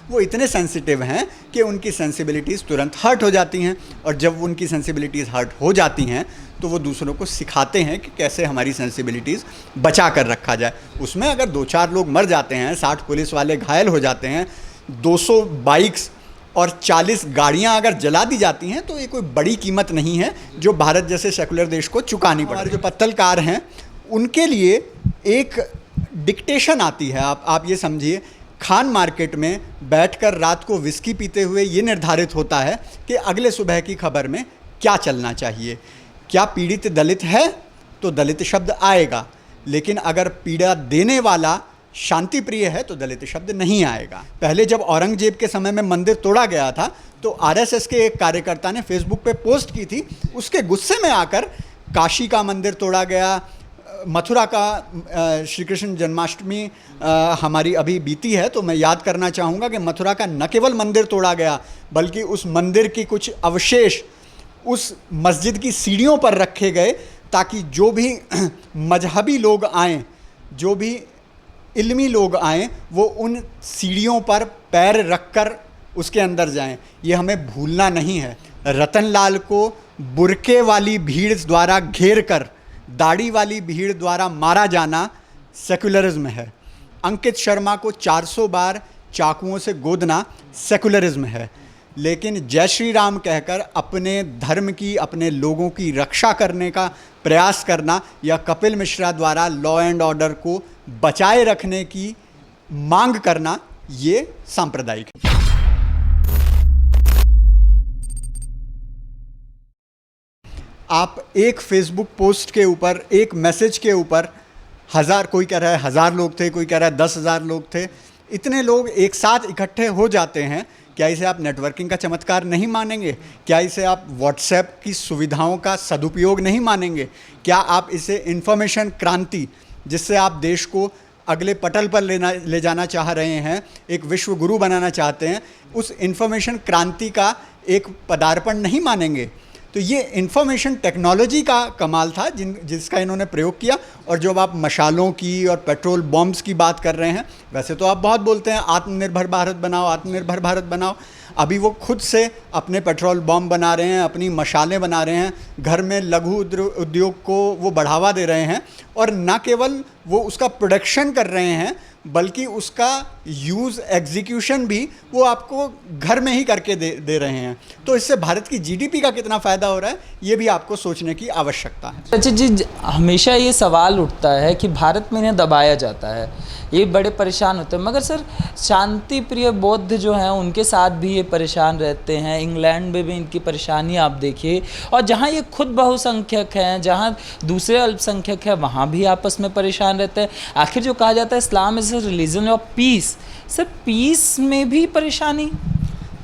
वो इतने सेंसिटिव हैं कि उनकी सेंसिबिलिटीज़ तुरंत हर्ट हो जाती हैं, और जब उनकी सेंसिबिलिटीज़ हर्ट हो जाती हैं तो वो दूसरों को सिखाते हैं कि कैसे हमारी सेंसिबिलिटीज़ बचा कर रखा जाए। उसमें अगर 2-4 लोग मर जाते हैं, 60 पुलिस वाले घायल हो जाते हैं, 200 बाइक्स और 40 गाड़ियां अगर जला दी जाती हैं, तो ये कोई बड़ी कीमत नहीं है जो भारत जैसे सेकुलर देश को चुकानी पड़े। हमारे जो पत्तलकार हैं उनके लिए एक डिक्टेशन आती है। आप ये समझिए, खान मार्केट में बैठकर रात को विस्की पीते हुए ये निर्धारित होता है कि अगले सुबह की खबर में क्या चलना चाहिए। क्या पीड़ित दलित है तो दलित शब्द आएगा, लेकिन अगर पीड़ा देने वाला शांति प्रिय है तो दलित शब्द नहीं आएगा। पहले जब औरंगजेब के समय में मंदिर तोड़ा गया था तो आरएसएस के एक कार्यकर्ता ने फेसबुक पे पोस्ट की थी, उसके गुस्से में आकर काशी का मंदिर तोड़ा गया, मथुरा का श्री कृष्ण जन्माष्टमी हमारी अभी बीती है तो मैं याद करना चाहूँगा कि मथुरा का न केवल मंदिर तोड़ा गया बल्कि उस मंदिर की कुछ अवशेष उस मस्जिद की सीढ़ियों पर रखे गए, ताकि जो भी मजहबी लोग आएँ, जो भी इल्मी लोग आएँ, वो उन सीढ़ियों पर पैर रखकर उसके अंदर जाएं। ये हमें भूलना नहीं है। रतनलाल को बुरके वाली भीड़ द्वारा घेर कर दाढ़ी वाली भीड़ द्वारा मारा जाना सेकुलरिज्म है। अंकित शर्मा को 400 बार चाकुओं से गोदना सेकुलरिज्म है। लेकिन जय श्री राम कहकर अपने धर्म की, अपने लोगों की रक्षा करने का प्रयास करना या कपिल मिश्रा द्वारा लॉ एंड ऑर्डर को बचाए रखने की मांग करना, ये सांप्रदायिक है। आप एक फेसबुक पोस्ट के ऊपर, एक मैसेज के ऊपर कोई कह रहा है 1000 लोग थे, कोई कह रहा है 10,000 लोग थे, इतने लोग एक साथ इकट्ठे हो जाते हैं। क्या इसे आप नेटवर्किंग का चमत्कार नहीं मानेंगे? क्या इसे आप व्हाट्सएप की सुविधाओं का सदुपयोग नहीं मानेंगे? क्या आप इसे इन्फॉर्मेशन क्रांति, जिससे आप देश को अगले पटल पर ले जाना चाह रहे हैं, एक विश्व गुरु बनाना चाहते हैं, उस इन्फॉर्मेशन क्रांति का एक पदार्पण नहीं मानेंगे? तो ये इन्फॉर्मेशन टेक्नोलॉजी का कमाल था जिसका इन्होंने प्रयोग किया। और जब आप मशालों की और पेट्रोल बॉम्ब्स की बात कर रहे हैं, वैसे तो आप बहुत बोलते हैं आत्मनिर्भर भारत बनाओ, आत्मनिर्भर भारत बनाओ। अभी वो खुद से अपने पेट्रोल बॉम्ब बना रहे हैं, अपनी मशालें बना रहे हैं, घर में लघु उद्योग को वो बढ़ावा दे रहे हैं, और न केवल वो उसका प्रोडक्शन कर रहे हैं बल्कि उसका यूज़ एग्जीक्यूशन भी वो आपको घर में ही करके दे रहे हैं। तो इससे भारत की जीडीपी का कितना फ़ायदा हो रहा है, ये भी आपको सोचने की आवश्यकता है। अच्छा जी, हमेशा ये सवाल उठता है कि भारत में इन्हें दबाया जाता है, ये बड़े परेशान होते हैं, मगर सर शांति प्रिय बौद्ध जो हैं उनके साथ भी ये परेशान रहते हैं। इंग्लैंड में भी इनकी परेशानी आप देखिए, और जहाँ ये खुद बहुसंख्यक हैं, जहाँ दूसरे अल्पसंख्यक हैं, वहाँ भी आपस में परेशान रहते हैं। आखिर जो कहा जाता है Islam is religion of peace, sir peace में भी परेशानी?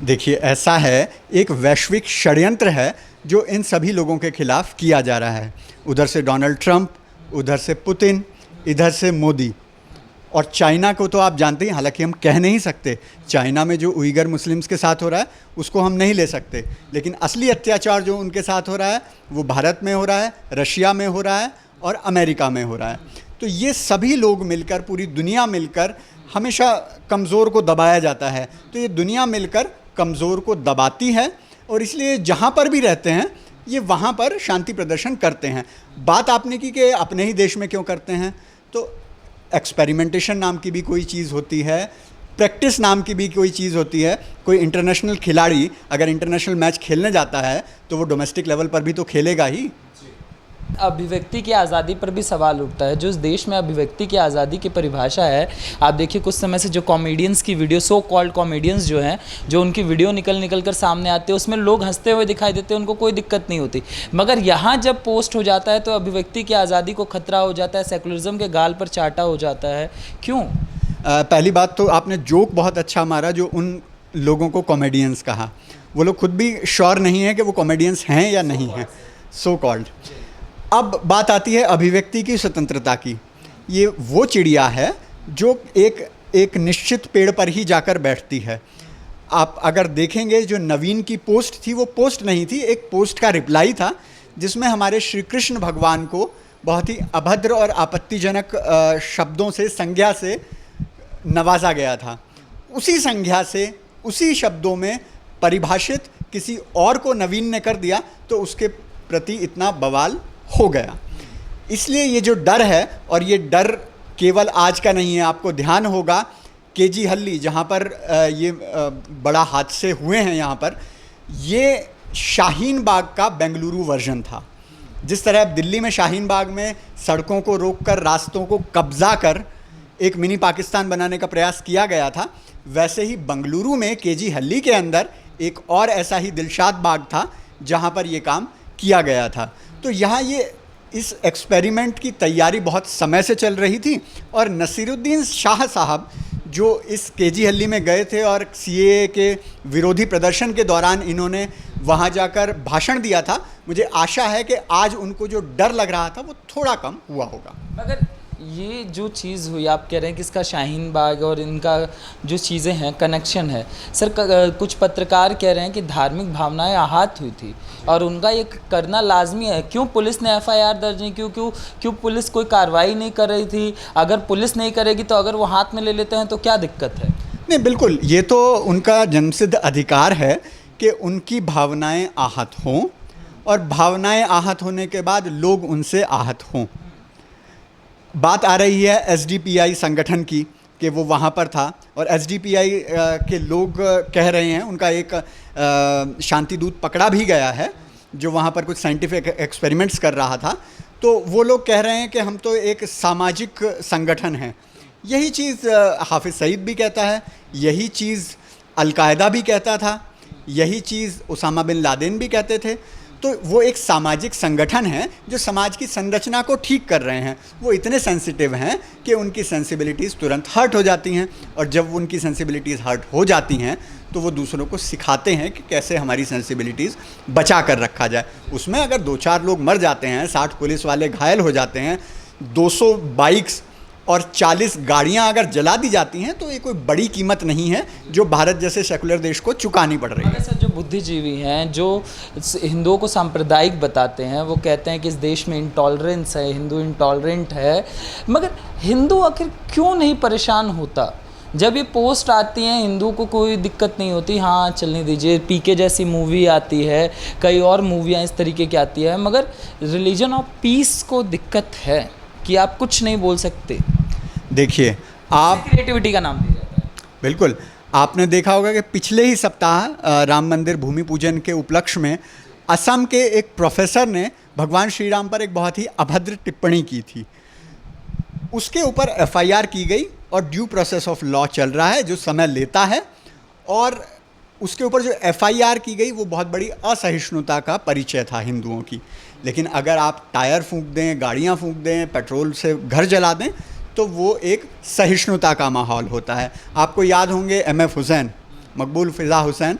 देखिए, ऐसा है, एक वैश्विक षड्यंत्र है जो इन सभी लोगों के खिलाफ किया जा रहा है। उधर से डोनाल्ड ट्रंप, उधर से पुतिन, इधर से मोदी। और चाइना को तो आप जानते हैं, हालांकि हम कह नहीं सकते चाइना में जो उइगर मुस्लिम्स के साथ हो रहा है उसको हम नहीं ले सकते, लेकिन असली अत्याचार जो उनके साथ हो रहा है वो भारत में हो रहा है, रशिया में हो रहा है और अमेरिका में हो रहा है। तो ये सभी लोग मिलकर, पूरी दुनिया मिलकर, हमेशा कमज़ोर को दबाया जाता है, तो ये दुनिया मिलकर कमज़ोर को दबाती है, और इसलिए जहाँ पर भी रहते हैं ये वहाँ पर शांति प्रदर्शन करते हैं। बात आपने की कि अपने ही देश में क्यों करते हैं, तो एक्सपेरिमेंटेशन नाम की भी कोई चीज़ होती है, प्रैक्टिस नाम की भी कोई चीज़ होती है। कोई इंटरनेशनल खिलाड़ी अगर इंटरनेशनल मैच खेलने जाता है तो वो डोमेस्टिक लेवल पर भी तो खेलेगा ही। अभिव्यक्ति की आज़ादी पर भी सवाल उठता है। जो इस देश में अभिव्यक्ति की आज़ादी की परिभाषा है, आप देखिए कुछ समय से जो कॉमेडियंस की वीडियो, सो कॉल्ड कॉमेडियंस जो हैं, जो उनकी वीडियो निकल कर सामने आते हैं, उसमें लोग हंसते हुए दिखाई देते हैं, उनको कोई दिक्कत नहीं होती। मगर यहाँ जब पोस्ट हो जाता है तो अभिव्यक्ति की आज़ादी को खतरा हो जाता है, सेकुलरिज्म के गाल पर चाटा हो जाता है। क्यों? पहली बात तो आपने जोक बहुत अच्छा मारा जो उन लोगों को कॉमेडियंस कहा। वो लोग खुद भी श्योर नहीं है कि वो कॉमेडियंस हैं या नहीं हैं, सो कॉल्ड। अब बात आती है अभिव्यक्ति की स्वतंत्रता की। ये वो चिड़िया है जो एक निश्चित पेड़ पर ही जाकर बैठती है। आप अगर देखेंगे, जो नवीन की पोस्ट थी वो पोस्ट नहीं थी, एक पोस्ट का रिप्लाई था जिसमें हमारे श्री कृष्ण भगवान को बहुत ही अभद्र और आपत्तिजनक शब्दों से, संज्ञा से नवाजा गया था। उसी संज्ञा से, उसी शब्दों में परिभाषित किसी और को नवीन ने कर दिया तो उसके प्रति इतना बवाल हो गया। इसलिए ये जो डर है, और ये डर केवल आज का नहीं है, आपको ध्यान होगा केजी हल्ली जहाँ पर ये बड़ा हादसे हुए हैं, यहाँ पर ये शाहीन बाग का बेंगलुरु वर्जन था। जिस तरह दिल्ली में शाहीन बाग में सड़कों को रोककर, रास्तों को कब्जा कर एक मिनी पाकिस्तान बनाने का प्रयास किया गया था, वैसे ही बेंगलुरु में केजी हल्ली के अंदर एक और ऐसा ही दिलशाद बाग था जहाँ पर ये काम किया गया था। तो यहाँ ये इस एक्सपेरिमेंट की तैयारी बहुत समय से चल रही थी, और नसीरुद्दीन शाह साहब जो इस केजी हल्ली में गए थे और सीएए के विरोधी प्रदर्शन के दौरान इन्होंने वहाँ जाकर भाषण दिया था, मुझे आशा है कि आज उनको जो डर लग रहा था वो थोड़ा कम हुआ होगा। मगर ये जो चीज़ हुई, आप कह रहे हैं कि इसका शाहीन बाग और इनका जो चीज़ें हैं, कनेक्शन है सर, कुछ पत्रकार कह रहे हैं कि धार्मिक भावनाएं आहत हुई थी और उनका ये करना लाजमी है। क्यों पुलिस ने एफआईआर दर्ज नहीं, क्यों पुलिस कोई कार्रवाई नहीं कर रही थी? अगर पुलिस नहीं करेगी तो अगर वो हाथ में ले लेते हैं तो क्या दिक्कत है? नहीं, बिल्कुल, ये तो उनका जन्मसिद्ध अधिकार है कि उनकी भावनाएं आहत हों, और भावनाएं आहत होने के बाद लोग उनसे आहत हों। बात आ रही है एसडीपीआई संगठन की कि वो वहाँ पर था, और एसडीपीआई के लोग कह रहे हैं, उनका एक शांति दूत पकड़ा भी गया है जो वहाँ पर कुछ साइंटिफिक एक्सपेरिमेंट्स कर रहा था। तो वो लोग कह रहे हैं कि हम तो एक सामाजिक संगठन हैं। यही चीज़ हाफिज़ सईद भी कहता है, यही चीज़ अल-कायदा भी कहता था, यही चीज़ उसामा बिन लादेन भी कहते थे। तो वो एक सामाजिक संगठन है जो समाज की संरचना को ठीक कर रहे हैं। वो इतने सेंसिटिव हैं कि उनकी सेंसिबिलिटीज़ तुरंत हर्ट हो जाती हैं, और जब उनकी सेंसिबिलिटीज़ हर्ट हो जाती हैं तो वो दूसरों को सिखाते हैं कि कैसे हमारी सेंसिबिलिटीज़ बचा कर रखा जाए। उसमें अगर 2-4 लोग मर जाते हैं, 60 पुलिस वाले घायल हो जाते हैं, 200 बाइक्स और 40 गाड़ियां अगर जला दी जाती हैं, तो ये कोई बड़ी कीमत नहीं है जो भारत जैसे सेकुलर देश को चुकानी पड़ रही है। सर, जो बुद्धिजीवी हैं, जो हिंदुओं को सांप्रदायिक बताते हैं, वो कहते हैं कि इस देश में इंटॉलरेंस है, हिंदू इंटॉलरेंट है। मगर हिंदू आखिर क्यों नहीं परेशान होता? जब ये पोस्ट आती हैं हिंदू को कोई दिक्कत नहीं होती, हाँ चलने दीजिए। पीके जैसी मूवी आती है, कई और मूवियाँ इस तरीके की आती है, मगर रिलीजन ऑफ पीस को दिक्कत है कि आप कुछ नहीं बोल सकते। देखिए, आप क्रिएटिविटी का नाम दिया जाता है। बिल्कुल, आपने देखा होगा कि पिछले ही सप्ताह राम मंदिर भूमि पूजन के उपलक्ष्य में असम के एक प्रोफेसर ने भगवान श्री राम पर एक बहुत ही अभद्र टिप्पणी की थी। उसके ऊपर एफआईआर की गई और ड्यू प्रोसेस ऑफ लॉ चल रहा है जो समय लेता है, और उसके ऊपर जो एफआईआर की गई वो बहुत बड़ी असहिष्णुता का परिचय था हिंदुओं की। लेकिन अगर आप टायर फूंक दें, गाड़ियाँ फूंक दें, पेट्रोल से घर जला दें, तो वो एक सहिष्णुता का माहौल होता है। आपको याद होंगे MF हुसैन, मकबूल फ़िज़ा हुसैन,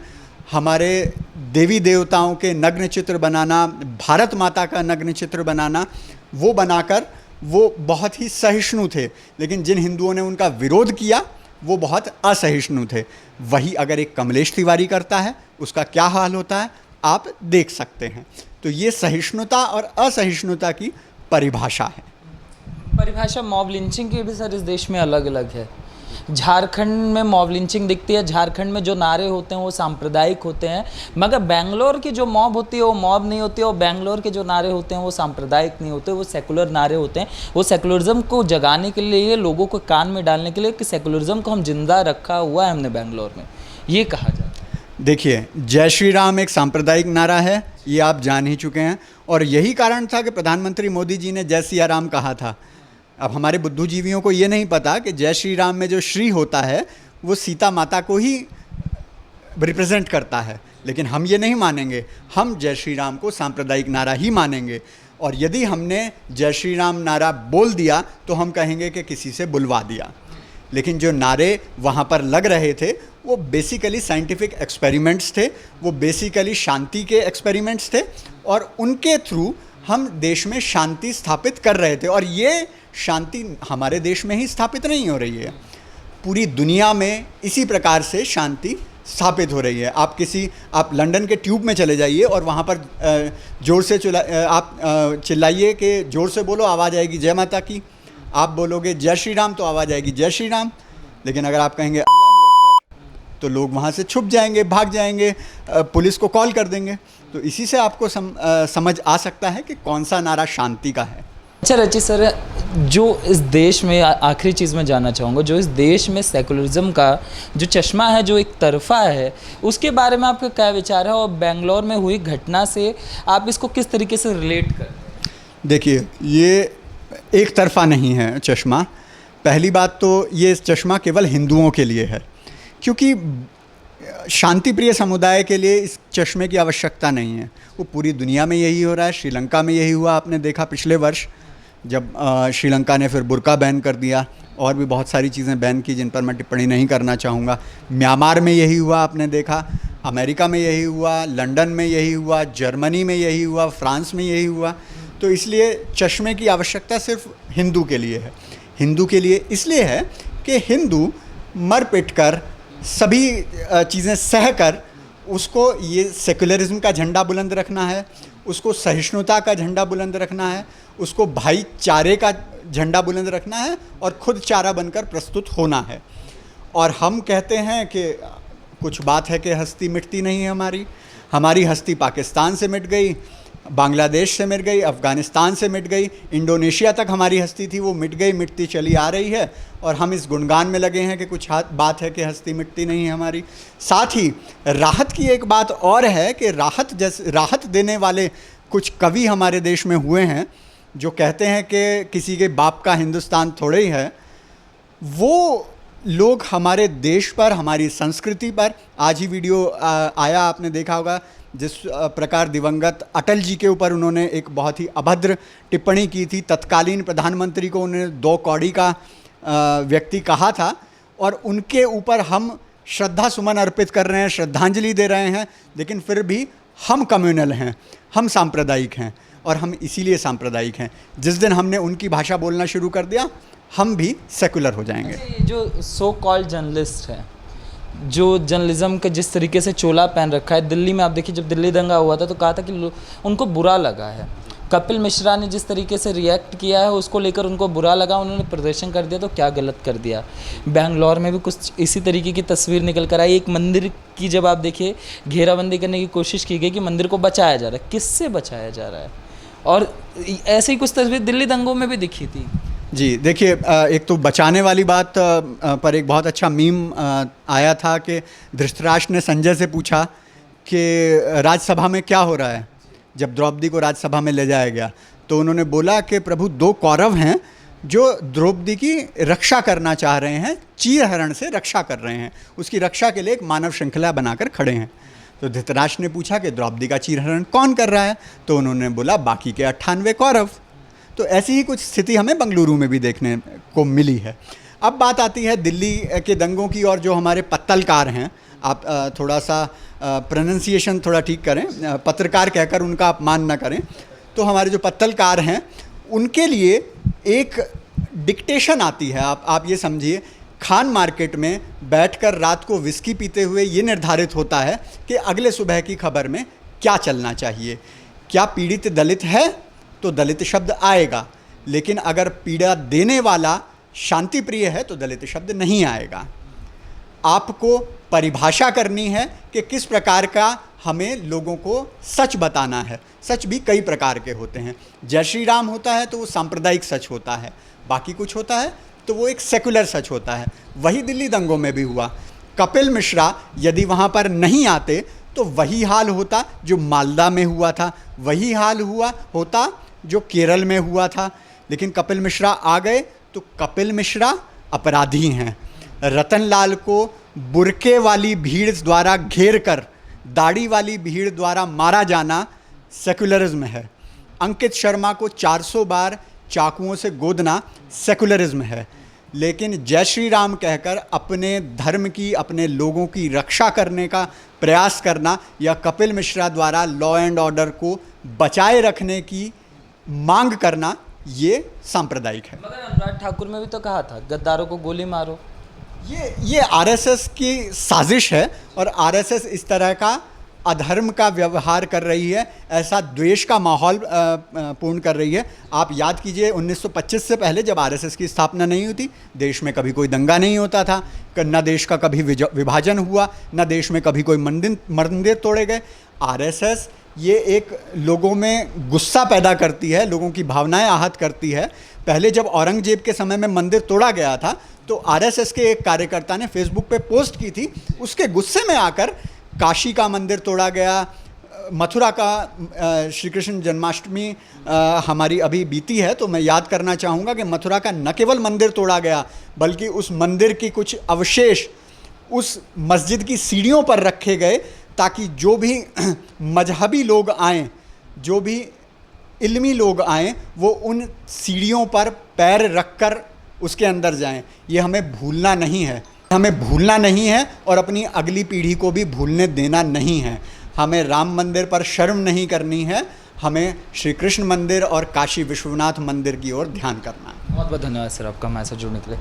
हमारे देवी देवताओं के नग्न चित्र बनाना, भारत माता का नग्न चित्र बनाना, वो बनाकर वो बहुत ही सहिष्णु थे। लेकिन जिन हिंदुओं ने उनका विरोध किया वो बहुत असहिष्णु थे। वही अगर एक कमलेश तिवारी करता है, उसका क्या हाल होता है आप देख सकते हैं। तो ये सहिष्णुता और असहिष्णुता की परिभाषा है। परिभाषा मॉब लिंचिंग की भी सर इस देश में अलग अलग है। झारखंड में मॉब लिंचिंग दिखती है, झारखंड में जो नारे होते हैं वो सांप्रदायिक होते हैं, मगर बेंगलोर की जो मॉब होती है वो मॉब नहीं होती है, और बेंगलोर के जो नारे होते हैं वो सांप्रदायिक नहीं होते, वो सेकुलर नारे होते हैं। वो सेकुलरिज्म को जगाने के लिए, लोगों को कान में डालने के लिए कि सेकुलरिज्म को हम जिंदा रखा हुआ है हमने बेंगलोर में, ये कहा जाता है। देखिए, जय श्री राम एक सांप्रदायिक नारा है, ये आप जान ही चुके हैं, और यही कारण था कि प्रधानमंत्री मोदी जी ने जय सिया राम कहा था। अब हमारे बुद्धूजीवियों को ये नहीं पता कि जय श्री राम में जो श्री होता है वो सीता माता को ही रिप्रेजेंट करता है, लेकिन हम ये नहीं मानेंगे। हम जय श्री राम को सांप्रदायिक नारा ही मानेंगे, और यदि हमने जय श्री राम नारा बोल दिया तो हम कहेंगे कि किसी से बुलवा दिया। लेकिन जो नारे वहाँ पर लग रहे थे वो बेसिकली साइंटिफिक एक्सपेरिमेंट्स थे, वो बेसिकली शांति के एक्सपेरिमेंट्स थे, और उनके थ्रू हम देश में शांति स्थापित कर रहे थे। और ये शांति हमारे देश में ही स्थापित नहीं हो रही है, पूरी दुनिया में इसी प्रकार से शांति स्थापित हो रही है। आप लंदन के ट्यूब में चले जाइए और वहाँ पर जोर से चिल्लाइए कि जोर से बोलो, आवाज़ आएगी जय माता की। आप बोलोगे जय श्री राम तो आवाज़ आएगी जय श्री राम। लेकिन अगर आप कहेंगे अल्लाहू अकबर तो लोग वहाँ से छुप जाएंगे, भाग जाएंगे, पुलिस को कॉल कर देंगे। तो इसी से आपको समझ आ सकता है कि कौन सा नारा शांति का है। अच्छा रचित सर, जो इस देश में आखिरी चीज़ मैं जानना चाहूँगा, जो इस देश में सेकुलरिज्म का जो चश्मा है, जो एक तरफा है, उसके बारे में आपका क्या विचार है, और बेंगलोर में हुई घटना से आप इसको किस तरीके से रिलेट करते हैं? देखिए, ये एक तरफा नहीं है चश्मा। पहली बात तो ये चश्मा केवल हिंदुओं के लिए है, क्योंकि शांति प्रिय समुदाय के लिए इस चश्मे की आवश्यकता नहीं है। वो पूरी दुनिया में यही हो रहा है। श्रीलंका में यही हुआ, आपने देखा पिछले वर्ष जब श्रीलंका ने फिर बुर्का बैन कर दिया, और भी बहुत सारी चीज़ें बैन की जिन पर मैं टिप्पणी नहीं करना चाहूँगा। म्यांमार में यही हुआ, आपने देखा, अमेरिका में यही हुआ, लंदन में यही हुआ, जर्मनी में यही हुआ, फ्रांस में यही हुआ। तो इसलिए चश्मे की आवश्यकता सिर्फ हिंदू के लिए है। हिंदू के लिए इसलिए है कि हिंदू मर पिट कर, सभी चीज़ें सह कर, उसको ये सेकुलरिज्म का झंडा बुलंद रखना है, उसको सहिष्णुता का झंडा बुलंद रखना है, उसको भाईचारे का झंडा बुलंद रखना है, और खुद चारा बनकर प्रस्तुत होना है। और हम कहते हैं कि कुछ बात है कि हस्ती मिटती नहीं है हमारी हस्ती पाकिस्तान से मिट गई, बांग्लादेश से मिट गई, अफ़गानिस्तान से मिट गई, इंडोनेशिया तक हमारी हस्ती थी, वो मिट गई, मिटती चली आ रही है, और हम इस गुणगान में लगे हैं कि कुछ बात है कि हस्ती मिटती नहीं है हमारी। साथ ही राहत की एक बात और है कि राहत देने वाले कुछ कवि हमारे देश में हुए हैं जो कहते हैं कि किसी के बाप का हिंदुस्तान थोड़े ही है। वो लोग हमारे देश पर, हमारी संस्कृति पर, आज ही वीडियो आया, आपने देखा होगा, जिस प्रकार दिवंगत अटल जी के ऊपर उन्होंने एक बहुत ही अभद्र टिप्पणी की थी। तत्कालीन प्रधानमंत्री को उन्होंने 2 कौड़ी का व्यक्ति कहा था, और उनके ऊपर हम श्रद्धा सुमन अर्पित कर रहे हैं, श्रद्धांजलि दे रहे हैं, लेकिन फिर भी हम कम्युनल हैं, हम सांप्रदायिक हैं, और हम इसीलिए सांप्रदायिक हैं। जिस दिन हमने उनकी भाषा बोलना शुरू कर दिया, हम भी सेकुलर हो जाएंगे। ये जो सो कॉल्ड जर्नलिस्ट हैं, जो जर्नलिज्म के जिस तरीके से चोला पहन रखा है, दिल्ली में आप देखिए, जब दिल्ली दंगा हुआ था तो कहा था कि उनको बुरा लगा है। कपिल मिश्रा ने जिस तरीके से रिएक्ट किया है, उसको लेकर उनको बुरा लगा, उन्होंने प्रदर्शन कर दिया, तो क्या गलत कर दिया। बेंगलोर में भी कुछ इसी तरीके की तस्वीर निकल कर आई। एक मंदिर की जब आप देखिए घेराबंदी करने की कोशिश की गई कि मंदिर को बचाया जा रहा है, किससे बचाया जा रहा है, और ऐसे ही कुछ तस्वीर दिल्ली दंगों में भी दिखी थी। जी देखिए, एक तो बचाने वाली बात पर एक बहुत अच्छा मीम आया था कि धृतराष्ट्र ने संजय से पूछा कि राज्यसभा में क्या हो रहा है, जब द्रौपदी को राज्यसभा में ले जाया गया, तो उन्होंने बोला कि प्रभु 2 कौरव हैं जो द्रौपदी की रक्षा करना चाह रहे हैं, चीरहरण से रक्षा कर रहे हैं, उसकी रक्षा के लिए एक मानव श्रृंखला बनाकर खड़े हैं। तो धृतराष्ट्र ने पूछा कि द्रौपदी का चीरहरण कौन कर रहा है, तो उन्होंने बोला बाकी के 98 कौरव। तो ऐसी ही कुछ स्थिति हमें बंगलुरु में भी देखने को मिली है। अब बात आती है दिल्ली के दंगों की, और जो हमारे पत्तलकार हैं, आप थोड़ा सा प्रोनंसिएशन थोड़ा ठीक करें, पत्रकार कहकर उनका अपमान न करें। तो हमारे जो पत्तलकार हैं, उनके लिए एक डिक्टेशन आती है। आप ये समझिए, खान मार्केट में बैठकर रात को विस्की पीते हुए ये निर्धारित होता है कि अगले सुबह की खबर में क्या चलना चाहिए। क्या पीड़ित दलित है तो दलित शब्द आएगा, लेकिन अगर पीड़ा देने वाला शांति प्रिय है तो दलित शब्द नहीं आएगा। आपको परिभाषा करनी है कि किस प्रकार का हमें लोगों को सच बताना है। सच भी कई प्रकार के होते हैं। जय श्री राम होता है तो वो सांप्रदायिक सच होता है, बाकी कुछ होता है तो वो एक सेकुलर सच होता है। वही दिल्ली दंगों में भी हुआ। कपिल मिश्रा यदि वहाँ पर नहीं आते तो वही हाल होता जो मालदा में हुआ था, वही हाल होता जो केरल में हुआ था। लेकिन कपिल मिश्रा आ गए तो कपिल मिश्रा अपराधी हैं। रतनलाल को बुरके वाली भीड़ द्वारा घेर कर दाढ़ी वाली भीड़ द्वारा मारा जाना सेकुलरिज्म है। अंकित शर्मा को 400 बार चाकुओं से गोदना सेकुलरिज्म है। लेकिन जय श्री राम कहकर अपने धर्म की, अपने लोगों की रक्षा करने का प्रयास करना या कपिल मिश्रा द्वारा लॉ एंड ऑर्डर को बचाए रखने की मांग करना, ये सांप्रदायिक है। मगर अनुराग ठाकुर में भी तो कहा था गद्दारों को गोली मारो। ये आरएसएस की साजिश है और आरएसएस इस तरह का अधर्म का व्यवहार कर रही है, ऐसा द्वेष का माहौल पूर्ण कर रही है। आप याद कीजिए 1925 से पहले जब आरएसएस की स्थापना नहीं हुई थी, देश में कभी कोई दंगा नहीं होता था, न देश का कभी विभाजन हुआ, न देश में कभी कोई मंदिर तोड़े गए। आरएसएस ये एक लोगों में गुस्सा पैदा करती है, लोगों की भावनाएं आहत करती है। पहले जब औरंगजेब के समय में मंदिर तोड़ा गया था तो आरएसएस के एक कार्यकर्ता ने फेसबुक पे पोस्ट की थी, उसके गुस्से में आकर काशी का मंदिर तोड़ा गया, मथुरा का श्री कृष्ण जन्माष्टमी हमारी अभी बीती है तो मैं याद करना चाहूँगा कि मथुरा का न केवल मंदिर तोड़ा गया बल्कि उस मंदिर की कुछ अवशेष उस मस्जिद की सीढ़ियों पर रखे गए ताकि जो भी मजहबी लोग आएँ, जो भी इल्मी लोग आएँ, वो उन सीढ़ियों पर पैर रखकर उसके अंदर जाएं। ये हमें भूलना नहीं है, हमें भूलना नहीं है और अपनी अगली पीढ़ी को भी भूलने देना नहीं है। हमें राम मंदिर पर शर्म नहीं करनी है, हमें श्री कृष्ण मंदिर और काशी विश्वनाथ मंदिर की ओर ध्यान करना है। बहुत बहुत धन्यवाद सर आपका हमारे साथ जुड़ने के लिए।